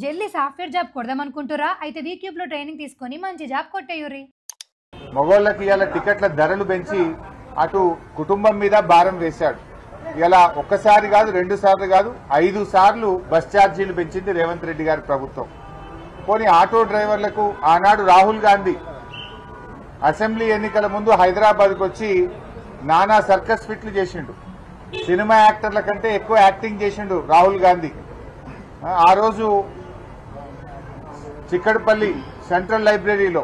జల్లి software job కొడదామనుకుంటురా? అయితే వీక్యూబ్ లో ట్రైనింగ్ తీసుకొని మంచి జాబ్ కొట్టేయుర్రి. మగోళ్ళకి ఇలా టికెట్ల ధరలు పెంచి అటు కుటుంబం మీద భారం వేశాడు. ఇలా ఒక్కసారి కాదు, 2 సార్లు కాదు, 5 సార్లు బస్ ఛార్జీలు పెంచింది రేవంత్ రెడ్డి గారి ప్రభుత్వం. పోనీ ఆటో డ్రైవర్లకు ఆనాడు రాహుల్ గాంధీ అసెంబ్లీ ఎన్నికల ముందు హైదరాబాద్కు వచ్చి నానా సర్కస్ ఫిట్లు చేసిండు. సినిమా యాక్టర్ల కంటే ఎక్కువ యాక్టింగ్ చేసిండు రాహుల్ గాంధీ. ఆ రోజు చిక్కడపల్లి సెంట్రల్ లైబ్రరీలో,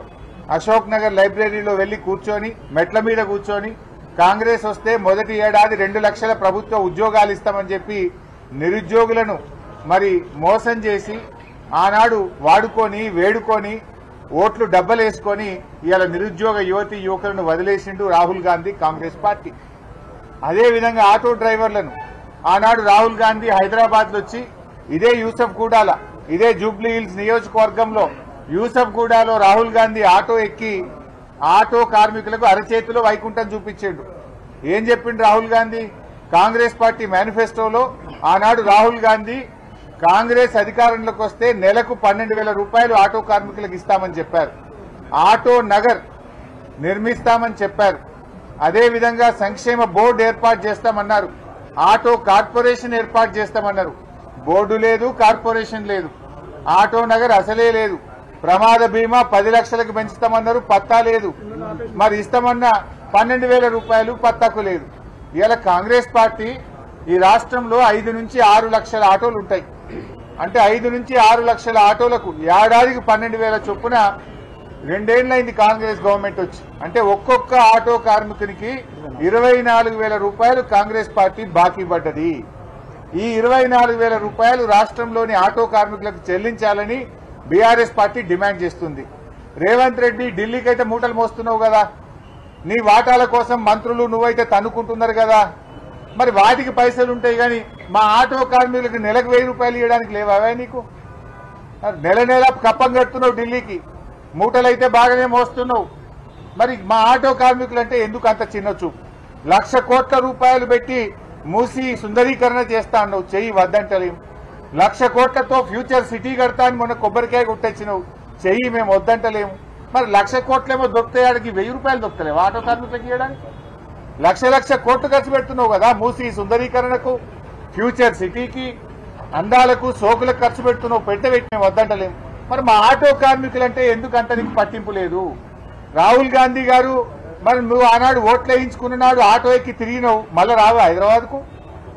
అశోక్ నగర్ లైబ్రరీలో వెళ్లి కూర్చొని, మెట్ల మీద కూర్చొని, కాంగ్రెస్ వస్తే మొదటి ఏడాది 2 లక్షల ప్రభుత్వ ఉద్యోగాలు ఇస్తామని చెప్పి నిరుద్యోగులను మరి మోసం చేసి ఆనాడు వాడుకొని వేడుకొని ఓట్లు డబ్బలేసుకొని ఇవాళ నిరుద్యోగ యువతి యువకులను వదిలేసిండు రాహుల్ గాంధీ కాంగ్రెస్ పార్టీ. అదేవిధంగా ఆటో డ్రైవర్లను ఆనాడు రాహుల్ గాంధీ హైదరాబాద్ లో వచ్చి ఇదే యూసఫ్ గూడాల, ఇదే జూబ్లీ హిల్స్ నియోజకవర్గంలో యూసఫ్ గూడాలో రాహుల్ గాంధీ ఆటో ఎక్కి ఆటో కార్మికులకు అరచేతిలో వైకుంఠం చూపించాడు. ఏం చెప్పిండు రాహుల్ గాంధీ? కాంగ్రెస్ పార్టీ మేనిఫెస్టోలో ఆనాడు రాహుల్ గాంధీ కాంగ్రెస్ అధికారంలోకి వస్తే నెలకు 12,000 రూపాయలు ఆటో కార్మికులకు ఇస్తామని చెప్పారు. ఆటో నగర్ నిర్మిస్తామని చెప్పారు. అదేవిధంగా సంక్షేమ బోర్డు ఏర్పాటు చేస్తామన్నారు. ఆటో కార్పొరేషన్ ఏర్పాటు చేస్తామన్నారు. బోర్డు లేదు, కార్పొరేషన్ లేదు, ఆటో నగర్ అసలే లేదు. ప్రమాద బీమా 10 లక్షలకు పెంచుతామన్నారు, పత్తా లేదు. మరి ఇస్తామన్న 12,000 రూపాయలు పత్తాకు లేదు. ఇవాళ కాంగ్రెస్ పార్టీ ఈ రాష్ట్రంలో 5 నుంచి 6 లక్షల ఆటోలు ఉంటాయి. అంటే 5 నుంచి 6 లక్షల ఆటోలకు ఏడాదికి 12,000 చొప్పున 2 ఏళ్లైంది కాంగ్రెస్ గవర్నమెంట్ వచ్చి. అంటే ఒక్కొక్క ఆటో కార్మికునికి 24,000 రూపాయలు కాంగ్రెస్ పార్టీ బాకీ పడ్డది. ఈ 24,000 రూపాయలు రాష్ట్రంలోని ఆటో కార్మికులకు చెల్లించాలని బీఆర్ఎస్ పార్టీ డిమాండ్ చేస్తుంది. రేవంత్ రెడ్డి ఢిల్లీకి అయితే మూటలు మోస్తున్నావు కదా, నీ వాటాల కోసం మంత్రులు నువ్వైతే తన్నుకుంటున్నారు కదా, మరి వాటికి పైసలు ఉంటాయి కానీ మా ఆటో కార్మికులకు నెలకు 1000 రూపాయలు ఇవ్వడానికి లేవా నీకు? నెల నెల కప్పం కడుతున్నావు ఢిల్లీకి, మూటలైతే బాగానే మోస్తున్నావు. మరి మా ఆటో కార్మికులంటే ఎందుకు అంత చిన్న చూపు? 1,00,000 కోట్ల రూపాయలు పెట్టి మూసి సుందరీకరణ చేస్తా అన్నావు, చెయ్యి వద్దంటలేము. 1,00,000 కోట్లతో ఫ్యూచర్ సిటీ కడతా అని మొన్న కొబ్బరికాయ కొట్టొచ్చినావు, చెయ్యి మేము వద్దంటలేము. మరి 1,00,000 కోట్లేమో దొరుకుతాయాడికి 1000 రూపాయలు దొరుకుతలేవు ఆటో కార్మికులకు ఇవ్వడానికి? 1,00,000 కోట్లు ఖర్చు పెడుతున్నావు కదా మూసి సుందరీకరణకు, ఫ్యూచర్ సిటీకి, అందాలకు, సోకులకు ఖర్చు పెడుతున్నావు, పెట్టబెట్టి మేము వద్దంటలేము. మరి మా ఆటో కార్మికులంటే ఎందుకు అంత నీకు పట్టింపు లేదు? రాహుల్ గాంధీ గారు మరి నువ్వు ఆనాడు ఓట్లు వేయించుకున్నాడు, ఆటో ఎక్కి తిరిగినావు, మళ్ళీ రావు హైదరాబాద్కు?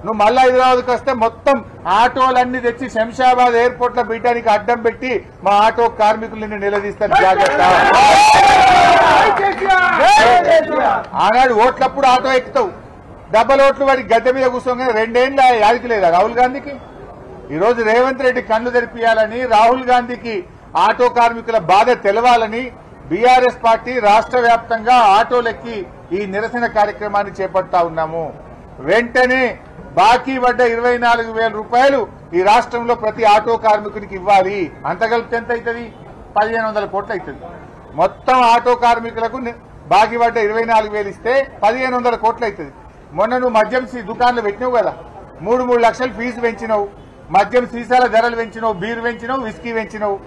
నువ్వు మళ్ళీ హైదరాబాద్కు వస్తే మొత్తం ఆటోలన్నీ తెచ్చి శంషాబాద్ ఎయిర్పోర్ట్ లో బీటానికి అడ్డం పెట్టి మా ఆటో కార్మికులని నిలదీస్తాను, జాగ్రత్త. ఆనాడు ఓట్లప్పుడు ఆటో ఎక్కుతావు, డబ్బల ఓట్లు వాడి గద్దె మీద కూర్చోగానే 2 ఏళ్ళ యాదికి లేదా రాహుల్ గాంధీకి? ఈరోజు రేవంత్ రెడ్డి కన్ను తెరిపియాలని, రాహుల్ గాంధీకి ఆటో కార్మికుల బాధ తెలవాలని బీఆర్ఎస్ పార్టీ రాష్ట్ర వ్యాప్తంగా ఆటోలెక్కి ఈ నిరసన కార్యక్రమాన్ని చేపడతా ఉన్నాము. వెంటనే బాకీ పడ్డ 24,000 రూపాయలు ఈ రాష్ట్రంలో ప్రతి ఆటో కార్మికునికి ఇవ్వాలి. అంత కలిపితే ఎంత అవుతుంది? 1,500 కోట్లు అవుతుంది. మొత్తం ఆటో కార్మికులకు బాకీ పడ్డ 24,000 ఇస్తే 1,500 కోట్లు అవుతుంది. మొన్న నువ్వు మద్యం దుకాణాలు పెట్టినావు కదా, 3 లక్షలు ఫీజు పెంచినావు, మద్యం సీసాల ధరలు పెంచినావు, బీరు పెంచినావు, విస్కీ పెంచినావు.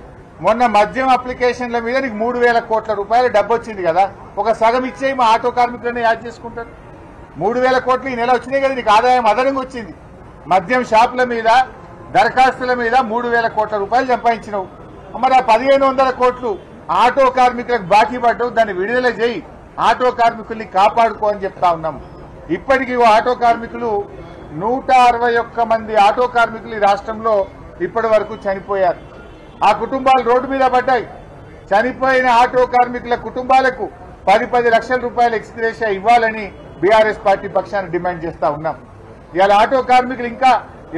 మొన్న మద్యం అప్లికేషన్ల మీద నీకు 3,000 కోట్ల రూపాయలు డబ్బు వచ్చింది కదా, ఒక సగం ఇచ్చేయి, మా ఆటో కార్మికులను యాడ్ చేసుకుంటారు. 3,000 కోట్లు ఈ నెల వచ్చినాయి కదా, నీకు ఆదాయం అదనంగా వచ్చింది. మద్యం షాపుల మీద, దరఖాస్తుల మీద 3,000 కోట్ల రూపాయలు సంపాదించినావు. మరి ఆ 1,500 కోట్లు ఆటో కార్మికులకు బాకీ పడ్డావు, దాన్ని విడుదల చేయి, ఆటో కార్మికుల్ని కాపాడుకో అని చెప్తా ఉన్నాం. ఇప్పటికీ ఆటో కార్మికులు 161 మంది ఆటో కార్మికులు ఈ రాష్ట్రంలో ఇప్పటి వరకు చనిపోయారు. ఆ కుటుంబాలు రోడ్డు మీద పడ్డాయి. చనిపోయిన ఆటో కార్మికుల కుటుంబాలకు 10 లక్షల రూపాయల ఎక్స్గ్రేషియా ఇవ్వాలని బీఆర్ఎస్ పార్టీ పక్షాన్ని డిమాండ్ చేస్తా ఉన్నాం. ఇవాళ ఆటో కార్మికులు ఇంకా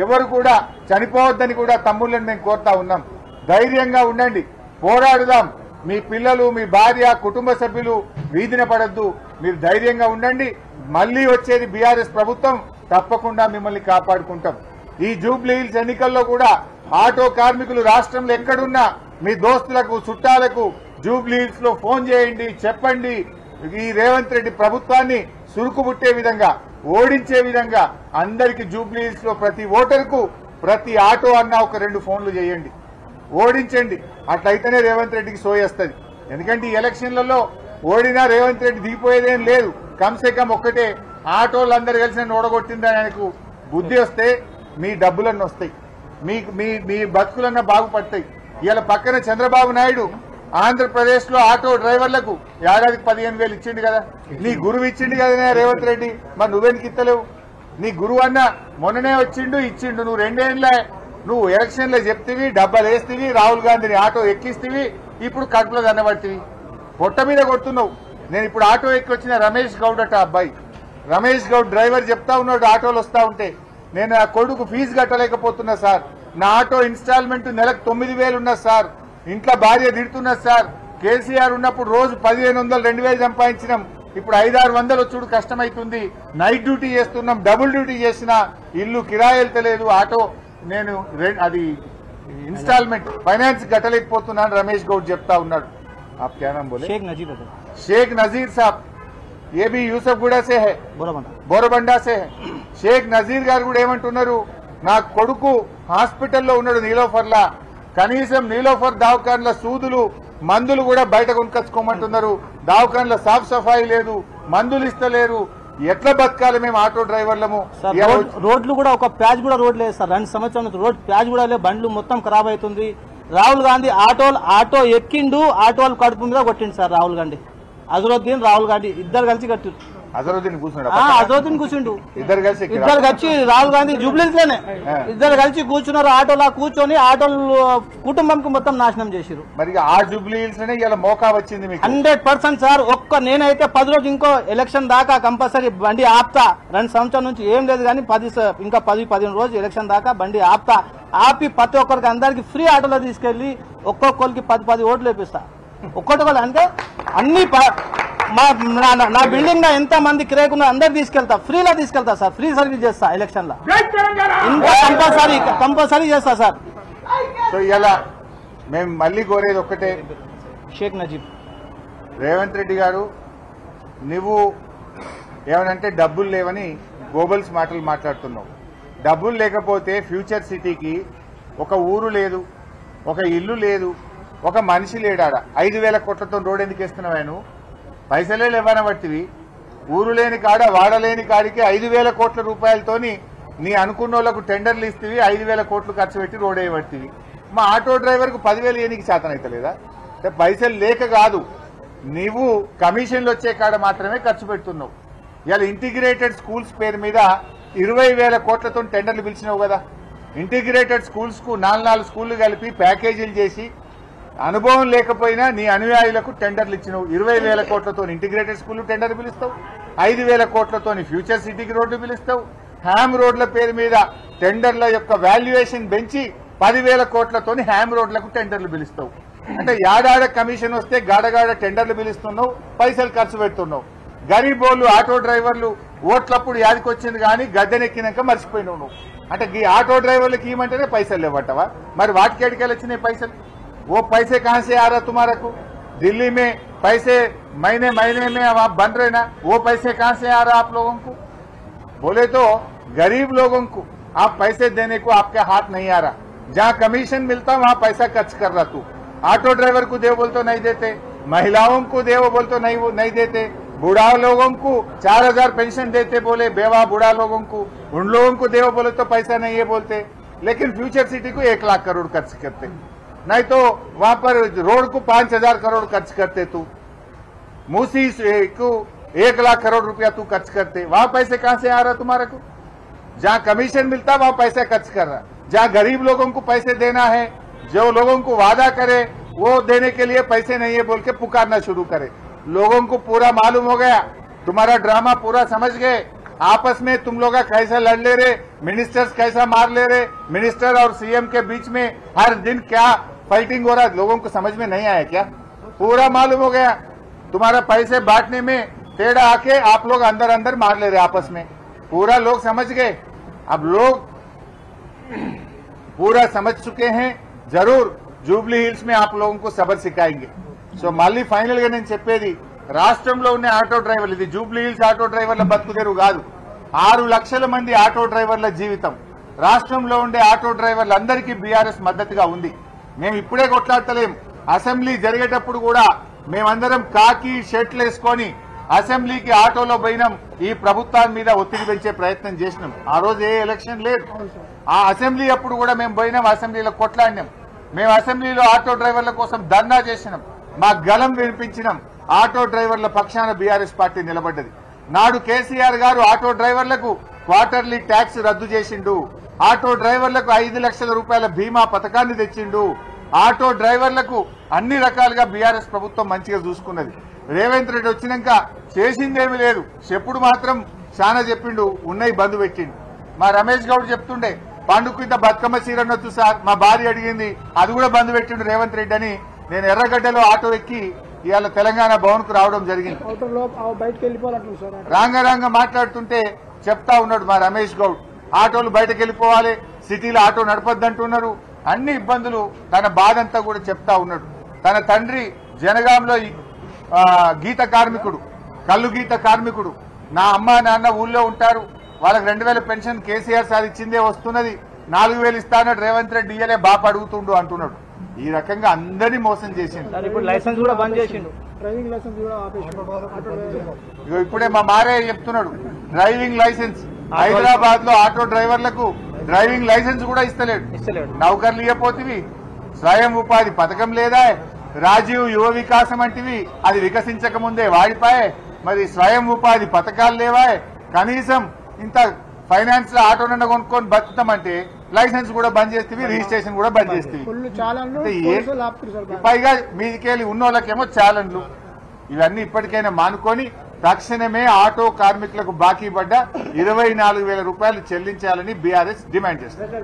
ఎవరు కూడా చనిపోవద్దని కూడా తమ్ముళ్ళని మేము కోరుతా ఉన్నాం. ధైర్యంగా ఉండండి, పోరాడుదాం. మీ పిల్లలు, మీ భార్య, కుటుంబ సభ్యులు వీధిన పడద్దు, మీరు ధైర్యంగా ఉండండి. మళ్లీ వచ్చేది బీఆర్ఎస్ ప్రభుత్వం, తప్పకుండా మిమ్మల్ని కాపాడుకుంటాం. ఈ జూబ్లీ హిల్స్ ఎన్నికల్లో కూడా ఆటో కార్మికులు రాష్ట్రంలో ఎక్కడున్నా మీ దోస్తులకు, చుట్టాలకు జూబ్లీ హిల్స్ లో ఫోన్ చేయండి, చెప్పండి. ఈ రేవంత్ రెడ్డి ప్రభుత్వాన్ని సురుకుబుట్టే విధంగా, ఓడించే విధంగా అందరికీ జూబ్లీ హిల్స్ లో ప్రతి ఓటర్కు, ప్రతి ఆటో అన్నా ఒక 2 ఫోన్లు చేయండి. ఓడించండి. అట్లయితేనే రేవంత్ రెడ్డికి సోయేస్తుంది. ఎందుకంటే ఈ ఎలక్షన్లలో ఓడినా రేవంత్ రెడ్డి దిగిపోయేదేం లేదు. కమ్సే కమ్ ఒక్కటే, ఆటోళ్ళందరూ కలిసి నన్ను ఓడగొట్టిందని ఆయనకు బుద్ధి వస్తే మీ డబ్బులన్నీ వస్తాయి, మీ బతుకులన్నా బాగుపడతాయి. ఇలా పక్కన చంద్రబాబు నాయుడు ఆంధ్రప్రదేశ్ లో ఆటో డ్రైవర్లకు ఏడాదికి 15,000 ఇచ్చిండు కదా. నీ గురువు ఇచ్చిండు కదా రేవంత్ రెడ్డి, మరి నువ్వెందుకు ఇస్తలేవు? నీ గురువు అన్న మొన్ననే వచ్చిండు ఇచ్చిండు. నువ్వు 2 ఏళ్లే నువ్వు ఎలక్షన్ లో చెప్తివి, డబ్బాలు వేస్తేవి, రాహుల్ గాంధీని ఆటో ఎక్కిస్తేవి, ఇప్పుడు కడుపులో దన్నబడితివి, పొట్ట మీద కొడుతున్నావు. నేను ఇప్పుడు ఆటో ఎక్కి వచ్చిన రమేష్ గౌడ్ అట అబ్బాయి, రమేష్ గౌడ్ డ్రైవర్ చెప్తా ఉన్నాడు, ఆటోలు వస్తా ఉంటే నేను నా కొడుకు ఫీజు కట్టలేకపోతున్నా సార్, నా ఆటో ఇన్స్టాల్మెంట్ నెలకు 9,000 ఉన్నది సార్, ఇంట్లో భార్య తిడుతున్నది సార్, కేసీఆర్ ఉన్నప్పుడు రోజు 1,500 2,000 సంపాదించినాం, ఇప్పుడు 500-600 వచ్చుడు కష్టమైతుంది, నైట్ డ్యూటీ చేస్తున్నాం, డబుల్ డ్యూటీ చేసినా ఇల్లు కిరాయి వెళ్తలేదు, ఆటో నేను అది ఇన్స్టాల్మెంట్ ఫైనాన్స్ కట్టలేకపోతున్నాను రమేష్ గౌడ్ చెప్తా ఉన్నాడు. आप क्या नाम बोले? शेख नजीर साहब, ये भी యూసఫ్గూడ से है, బోరబండా से है. షేక్ నజీర్ గారు కూడా ఏమంటున్నారు, నా కొడుకు హాస్పిటల్లో ఉన్నాడు నీలోఫర్లా, కనీసం నీలోఫర్ దవాఖాన్ల సూదులు మందులు కూడా బయట కొనుకొచ్చుకోమంటున్నారు, దవాఖాన్ల సాఫ్ సఫాయి లేదు, మందులు ఇస్తలేరు, ఎట్లా బతకాలి మేము ఆటో డ్రైవర్లము? రోడ్లు కూడా ఒక ప్యాచ్ కూడా రోడ్ లేదు సార్, 2 సంవత్సరాల నుంచి రోడ్ ప్యాచ్ కూడా లేదు, బండ్లు మొత్తం ఖరాబ్ అవుతుంది. రాహుల్ గాంధీ ఆటో ఎక్కిండు, ఆటో వాళ్ళు కడుపు మీద కొట్టిండు సార్ రాహుల్ గాంధీ. అజరుద్దీన్ రాహుల్ గాంధీ ఇద్దరు కలిసి కట్టిరు. అజరుద్దీన్ కూర్చుండు, ఇద్దరు కలిసి రాహుల్ గాంధీ జూబ్లీస్ లోనే ఇద్దరు కలిసి కూర్చున్నారు. ఆటోలా కూర్చొని ఆటోలు కుటుంబంకి మొత్తం నాశనం చేసిరు. మరి ఆ జూబ్లీస్ ఇలా మోకా వచ్చింది 100% సార్. నేనైతే 10 రోజు ఇంకో ఎలక్షన్ దాకా కంపల్సరీ బండి ఆపుతా. 2 సంవత్సరాల నుంచి ఏం లేదు కానీ 10-15 రోజు ఎలక్షన్ దాకా బండి ఆపుతా. ఆపి ప్రతి ఒక్కరికి అందరికి ఫ్రీ ఆటోలో తీసుకెళ్లి ఒక్కొక్కరికి 10 ఓట్లు వేపిస్తా. ఒక్కొక్కరు అంటే అన్ని నా బిల్డింగ్ లో ఎంత మంది కిరాయికున్నా అందరు తీసుకెళ్తా, ఫ్రీలో తీసుకెళ్తా సార్, ఫ్రీ సర్వీస్ చేస్తా ఎలక్షన్ లో, ఇంకా కంపల్సరీ చేస్తా సార్. సో ఇలా మేము మళ్ళీ కోరేది ఒక్కటే, షేక్ నజీబ్ రేవంత్ రెడ్డి గారు నువ్వు ఏమనంటే డబ్బులు లేవని గోబల్స్ మాటలు మాట్లాడుతున్నావు. డబ్బులు లేకపోతే ఫ్యూచర్ సిటీకి ఒక ఊరు లేదు, ఒక ఇల్లు లేదు, ఒక మనిషి లేడాడ. 5,000 కోట్లతో రోడ్ ఎందుకు వేస్తున్నావా? నువ్వు పైసలే లేవనబట్టివి, ఊరు లేని కాడ వాడలేని కాడికి 5,000 కోట్ల రూపాయలతోని నీ అనుకున్న వాళ్ళకు టెండర్లు ఇస్తేవి, 5,000 కోట్లు ఖర్చు పెట్టి రోడ్ వేయబట్టివి. మా ఆటో డ్రైవర్కు 10,000 ఏనికి చేతనైతలేదా? పైసలు లేక కాదు, నీవు కమిషన్లు వచ్చే కాడ మాత్రమే ఖర్చు పెడుతున్నావు. ఇవాళ ఇంటిగ్రేటెడ్ స్కూల్స్ పేరు మీద 20,000 కోట్లతో టెండర్లు పిలిచినావు కదా. ఇంటిగ్రేటెడ్ స్కూల్స్ కు 4 స్కూళ్లు కలిపి ప్యాకేజీలు చేసి అనుభవం లేకపోయినా నీ అనుయాయులకు టెండర్లు ఇచ్చినావు. 20,000 కోట్లతో ఇంటిగ్రేటెడ్ స్కూల్ టెండర్ పిలుస్తావు, 5,000 కోట్లతో ఫ్యూచర్ సిటీకి రోడ్డు పిలుస్తావు, హ్యామ్ రోడ్ల పేరు మీద టెండర్ల యొక్క వాల్యుయేషన్ పెంచి 10,000 కోట్లతో హ్యామ్ రోడ్లకు టెండర్లు పిలుస్తావు. అంటే యాడాడ కమిషన్ వస్తే గాడగాడ టెండర్లు పిలుస్తున్నావు, పైసలు ఖర్చు పెడుతున్నావు. గరీబోళ్ళు ఆటో డ్రైవర్లు ఓట్లప్పుడు యాదికొచ్చింది కానీ గద్దెనెక్కినాక మర్చిపోయినావు నువ్వు. అంటే ఈ ఆటో డ్రైవర్లకు ఇవ్వమంటేనే పైసలు లేవట్టవా? మరి వాటికి ఎడికెళ్ళి వచ్చినాయి పైసలు? वो पैसे कहां से आ रहा तुम्हारा को? दिल्ली में पैसे महीने में अब आप बन रहे ना, वो पैसे कहां से आ रहा आप लोगों को? बोले तो गरीब लोगों को आप पैसे देने को आपके हाथ नहीं आ रहा. जहां कमीशन मिलता वहां पैसा खर्च कर रहा तू. ऑटो ड्राइवर को देव बोल तो नहीं देते, महिलाओं को देव बोल तो नहीं देते, बूढ़ा लोगों को 4,000 पेंशन देते बोले, बेवा बूढ़ा लोगों को, उन लोगों को देव बोले तो पैसा नहीं है बोलते. लेकिन फ्यूचर सिटी को 1 लाख करोड़ खर्च करते, नहीं तो वहां पर रोड को 5,000 करोड़ खर्च करते. तू मूसी को 1 लाख करोड़ रुपया तू खर्च करते. वहां पैसे कहां से आ रहा तुम्हारे को? जहां कमीशन मिलता वहां पैसा खर्च कर रहा. जहां गरीब लोगों को पैसे देना है, जो लोगों को वादा करे वो देने के लिए पैसे नहीं है बोल के पुकारना शुरू करे. लोगों को पूरा मालूम हो गया, तुम्हारा ड्रामा पूरा समझ गए. आपस में तुम लोग कैसा लड़ ले रहे, मिनिस्टर्स कैसा मार ले रहे, मिनिस्टर और सीएम के बीच में हर दिन क्या फाइटिंग हो रहा है, लोगों को समझ में नहीं आया क्या? पूरा मालूम हो गया. तुम्हारा पैसे बांटने में टेढ़ा आके आप लोग अंदर मार ले रहे आपस में, पूरा लोग समझ गए. अब लोग पूरा समझ चुके हैं. जरूर జూబ్లీ హిల్స్ में आप लोगों को सबक सिखाएंगे. సో మళ్ళీ ఫైనల్ గా నేను చెప్పేది, రాష్ట్రంలో ఉన్న ఆటో డ్రైవర్లు, ఇది జూబ్లీ హిల్స్ ఆటో డ్రైవర్ల బతుకుదేరు కాదు, 6 లక్షల మంది ఆటో డ్రైవర్ల జీవితం. రాష్ట్రంలో ఉండే ఆటో డ్రైవర్లందరికీ బీఆర్ఎస్ మద్దతుగా ఉంది. మేము ఇప్పుడే కొట్లాడతలేం. అసెంబ్లీ జరిగేటప్పుడు కూడా మేమందరం కాకి షర్ట్లు వేసుకొని అసెంబ్లీకి ఆటోలో పోయినాం. ఈ ప్రభుత్వాన్ని మీద ఒత్తిడి పెంచే ప్రయత్నం చేసినాం. ఆ రోజు ఏ ఎలక్షన్ లేదు. ఆ అసెంబ్లీ అప్పుడు కూడా మేము పోయినాం, అసెంబ్లీలో కొట్లాడినాం. మేము అసెంబ్లీలో ఆటో డ్రైవర్ల కోసం ధర్నా చేసినాం, మా గలం వినిపించినాం. ఆటో డ్రైవర్ల పక్షాన బీఆర్ఎస్ పార్టీ నిలబడ్డది. నాడు కేసీఆర్ గారు ఆటో డ్రైవర్లకు క్వార్టర్లీ ట్యాక్స్ రద్దు చేసిండు. ఆటో డ్రైవర్లకు 5 లక్షల రూపాయల బీమా పథకాన్ని తెచ్చిండు. ఆటో డ్రైవర్లకు అన్ని రకాలుగా బీఆర్ఎస్ ప్రభుత్వం మంచిగా చూసుకున్నది. రేవంత్ రెడ్డి వచ్చినాక చేసిందేమీ లేదు, చెప్పుడు మాత్రం చాలా చెప్పిండు, ఉన్నాయి బంధు పెట్టిండు. మా రమేష్ గౌడ్ చెప్తుండే పండుగ ఇంత బతుకమ్మ సీరనొచ్చు సార్, మా భార్య అడిగింది, అది కూడా బంధు పెట్టిండు రేవంత్ రెడ్డి అని. నేను ఎర్రగడ్డలో ఆటో ఎక్కి ఇవాళ తెలంగాణ భవన్ కు రావడం జరిగింది. రాంగ మాట్లాడుతుంటే చెప్తా ఉన్నాడు మా రమేష్ గౌడ్, ఆటోలు బయటకు వెళ్ళిపోవాలి, సిటీలో ఆటో నడపద్దంటున్నారు, అన్ని ఇబ్బందులు, తన బాధ అంతా కూడా చెప్తా ఉన్నాడు. తన తండ్రి జనగాంలో గీత కార్మికుడు, కల్లు గీత కార్మికుడు. నా అమ్మ నాన్న ఊళ్ళో ఉంటారు, వాళ్ళకి 2000 పెన్షన్ కేసీఆర్ సార్ ఇచ్చిందే వస్తున్నది, 4000 ఇస్తానడు రేవంత్ రెడ్డి ఇయ్యలే బాప అడుగుతుండు అంటున్నాడు. ఈ రకంగా అందరినీ మోసం చేసిండు. ఇప్పుడు లైసెన్స్ కూడా బంద్ చేసిండు, డ్రైవింగ్ లైసెన్స్ కూడా ఆపేసిండు. ఇప్పుడే మా మారే చెప్తున్నాడు, డ్రైవింగ్ లైసెన్స్ హైదరాబాద్ లో ఆటో డ్రైవర్లకు డ్రైవింగ్ లైసెన్స్ కూడా ఇస్తలేడు. నౌకర్లు ఇవ్వపోతివి, స్వయం ఉపాధి పథకం లేదా, రాజీవ్ యువ వికాసం అంటివి, అది వికసించక ముందే వాడిపాయే. మరి స్వయం ఉపాధి పథకాలు లేవా, కనీసం ఇంత ఫైనాన్స్ లో ఆటో నుండి కొనుక్కొని బతుకుతామంటే లైసెన్స్ కూడా బంద్ చేస్తేవి, రిజిస్ట్రేషన్ కూడా బంద్ చేస్తేవి. పైగా మీదికెళ్ళి ఉన్నోళ్ళకేమో ఛాలెంజ్లు. ఇవన్నీ ఇప్పటికైనా మానుకొని తక్షణమే ఆటో కార్మికులకు బాకీ పడ్డ 24,000 రూపాయలు చెల్లించాలని బీఆర్ఎస్ డిమాండ్ చేస్తుంది.